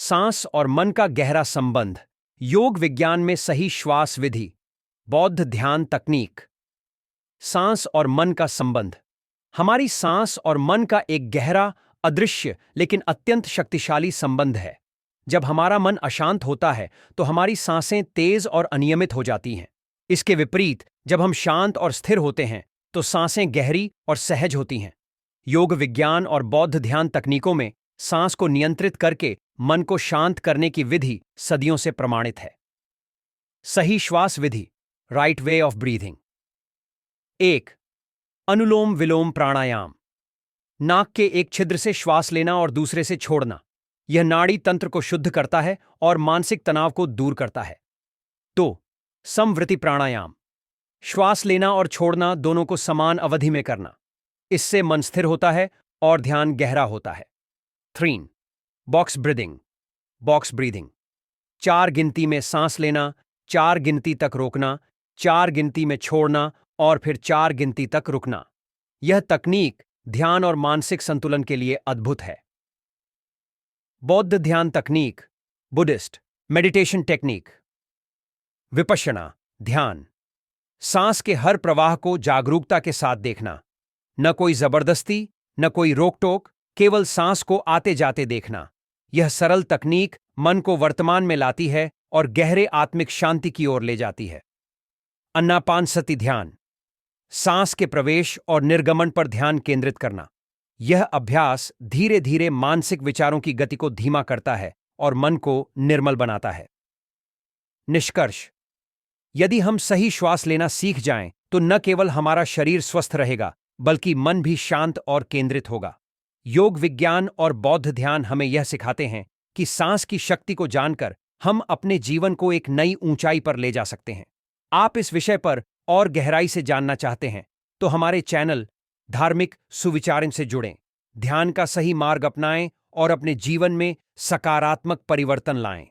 सांस और मन का गहरा संबंध, योग विज्ञान में सही श्वास विधि, बौद्ध ध्यान तकनीक। सांस और मन का संबंध, हमारी सांस और मन का एक गहरा, अदृश्य लेकिन अत्यंत शक्तिशाली संबंध है। जब हमारा मन अशांत होता है तो हमारी सांसें तेज और अनियमित हो जाती हैं। इसके विपरीत, जब हम शांत और स्थिर होते हैं तो सांसें गहरी और सहज होती हैं। योग विज्ञान और बौद्ध ध्यान तकनीकों में सांस को नियंत्रित करके मन को शांत करने की विधि सदियों से प्रमाणित है। सही श्वास विधि, राइट वे ऑफ ब्रीथिंग। 1. अनुलोम विलोम प्राणायाम। नाक के एक छिद्र से श्वास लेना और दूसरे से छोड़ना। यह नाड़ी तंत्र को शुद्ध करता है और मानसिक तनाव को दूर करता है। 2. समवृत्ति प्राणायाम। श्वास लेना और छोड़ना दोनों को समान अवधि में करना। इससे मन स्थिर होता है और ध्यान गहरा होता है। 3. Box breathing, box breathing. 4 गिनती में सांस लेना, 4 गिनती तक रोकना, 4 गिनती में छोड़ना और फिर 4 गिनती तक रुकना। यह तकनीक ध्यान और मानसिक संतुलन के लिए अद्भुत है। बौद्ध ध्यान तकनीक, बुद्धिस्ट मेडिटेशन टेक्निक। विपश्यना ध्यान, सांस के हर प्रवाह को जागरूकता के साथ देखना। न कोई जबरदस्ती, न कोई रोक टोक, केवल सांस को आते जाते देखना। यह सरल तकनीक मन को वर्तमान में लाती है और गहरे आत्मिक शांति की ओर ले जाती है। आनापानसति ध्यान, सांस के प्रवेश और निर्गमन पर ध्यान केंद्रित करना। यह अभ्यास धीरे धीरे मानसिक विचारों की गति को धीमा करता है और मन को निर्मल बनाता है। निष्कर्ष, यदि हम सही श्वास लेना सीख जाएं तो न केवल हमारा शरीर स्वस्थ रहेगा बल्कि मन भी शांत और केंद्रित होगा। योग विज्ञान और बौद्ध ध्यान हमें यह सिखाते हैं कि सांस की शक्ति को जानकर हम अपने जीवन को एक नई ऊंचाई पर ले जा सकते हैं। आप इस विषय पर और गहराई से जानना चाहते हैं तो हमारे चैनल धार्मिक सुविचारों से जुड़ें, ध्यान का सही मार्ग अपनाएं और अपने जीवन में सकारात्मक परिवर्तन लाएं।